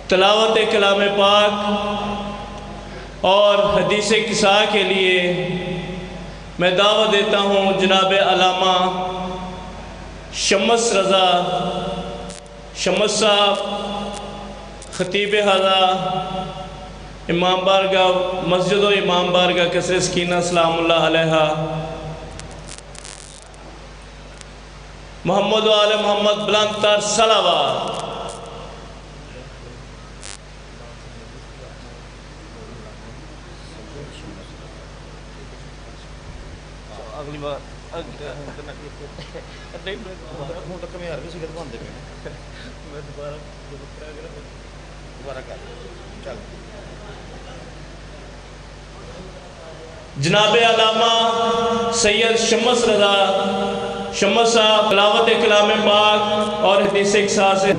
تلاوت کلام پاک اور حدیث قصہ کے لیے میں دعوت دیتا ہوں جناب علامہ شمس رضا شمس صاحب، خطیب حضا، امام بارگاہ مسجد و امام بارگاہ قصر سکینہ سلام اللہ علیہ، محمد و آل محمد بلند تر صلوات۔ اگلی بار جناب علامہ سید شمس رضا شمس صاحب تلاوت کلام پاک اور حدیث قصہ سے